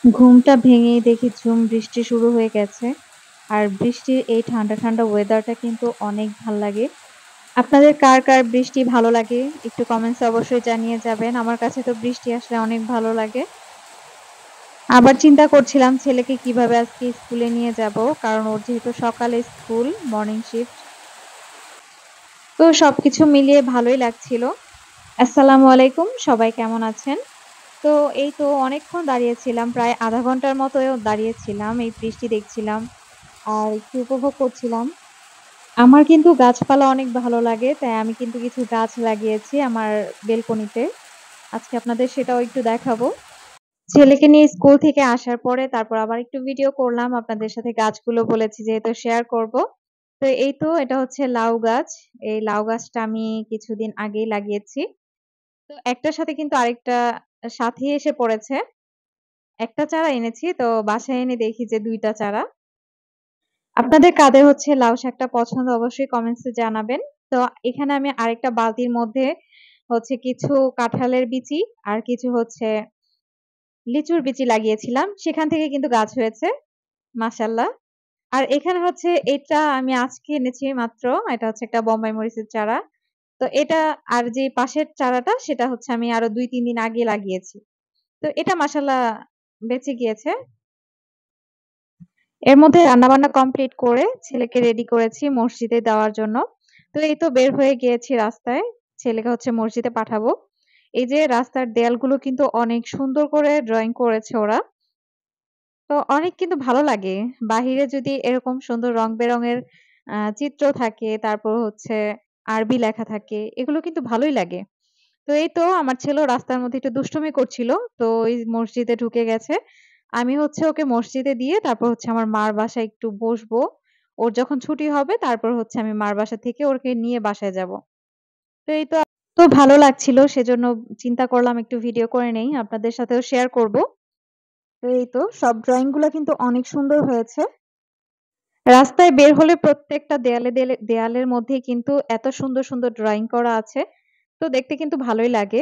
ঘুমটা ভেঙেই দেখি ঝুম বৃষ্টি শুরু হয়ে গেছে। আর বৃষ্টির এই ঠান্ডা, ঠান্ডা ওয়েদারটা কিন্তু অনেক ভাল লাগে। আপনাদের কার, কার বৃষ্টি ভালো লাগে? একটু কমেন্টসে অবশ্যই জানিয়ে যাবেন। আমার কাছে তো বৃষ্টি আসলে অনেক ভালো লাগে। আবার চিন্তা করছিলাম ছেলেকে কিভাবে আজকে স্কুলে নিয়ে যাবো। কারণ ওর যেহেতু সকালে স্কুল, মর্নিং শিফট। তো সবকিছু মিলিয়ে ভালোই লাগছিল। আসসালামু আলাইকুম। সবাই কেমন আছেন? তো এই তো অনেকক্ষণ দাঁড়িয়েছিলাম। প্রায় ০.৫ ঘন্টার মতোও দাঁড়িয়েছিলাম। এই বৃষ্টি দেখছিলাম। আর একটু উপভোগ করছিলাম। আমার কিন্তু গাছপালা অনেক ভালো লাগে। তাই আমি কিন্তু কিছু গাছ লাগিয়েছি আমার বেলকনিতে। আজকে আপনাদের সেটাও একটু দেখাবো। ছেলেকে নিয়ে স্কুল থেকে আসার পরে তারপর আবার একটু ভিডিও করলাম। আপনাদের সাথে গাছগুলো বলেছি যেহেতু শেয়ার করব। তো এই তো এটা হচ্ছে লাউ গাছ। এই লাউ গাছটা আমি কিছুদিন আগেই লাগিয়েছি। তো একটার সাথে কিন্তু আরেকটা সাথী এসে পড়েছে। একটা চারা এনেছি তো বাসায় এনে দেখি যে ২ টা চারা। আপনাদের কাদের হচ্ছে লাউ শাকটা পছন্দ অবশ্যই কমেন্টসে জানাবেন। তো এখানে আমি আরেকটা বালতির মধ্যে হচ্ছে কিছু কাঁঠালের বিচি আর কিছু হচ্ছে লিচুর বিচি লাগিয়েছিলাম। সেখান থেকে কিন্তু গাছ হয়েছে মাশাআল্লাহ। আর এখানে হচ্ছে এটা আমি আজকে এনেছি মাত্র। এটা হচ্ছে একটা বোম্বাই মরিচের চারা। তো এটা আর যে পাশের চারাটা সেটা হচ্ছে আমি আরো ২-৩ দিন আগে লাগিয়েছি। তো এটা মাশাআল্লাহ বেঁচে গিয়েছে। এর মধ্যে রান্নাবান্না কমপ্লিট করে ছেলেকে রেডি করেছি মসজিদে দেওয়ার জন্য। তো এই তো বের হয়ে গিয়েছি রাস্তায়। ছেলেকে হচ্ছে মসজিদে পাঠাবো। এই যে রাস্তার দেয়ালগুলো কিন্তু অনেক সুন্দর করে ড্রইং করেছে ওরা। তো অনেক কিন্তু ভালো লাগে। বাহিরে যদি এরকম সুন্দর রং-বেরঙের চিত্র থাকে, তারপর হচ্ছে আরবি লেখা থাকে, এগুলো কিন্তু ভালোই লাগে। তো এই তো আমার ছেলেও রাস্তার মধ্যে একটু দুষ্টুমি করছিল। তো ওই মসজিদে ঢুকে গেছে। আমি হচ্ছে ওকে মসজিদে দিয়ে তারপর হচ্ছে আমার মার বাসায় একটু বসবো। ওর যখন ছুটি হবে তারপর হচ্ছে আমি মার বাসা থেকে ওকে নিয়ে বাসায় যাবো। তো এই তো ভালো লাগছিল সেজন্য চিন্তা করলাম একটু ভিডিও করে নেই। আপনাদের সাথেও শেয়ার করব। তো এই তো সব ড্রইং গুলা কিন্তু অনেক সুন্দর হয়েছে। রাস্তায় বের হলে প্রত্যেকটা দেয়ালের মধ্যেই কিন্তু এত সুন্দর, সুন্দর ড্রইং করা আছে। তো দেখতে কিন্তু ভালোই লাগে।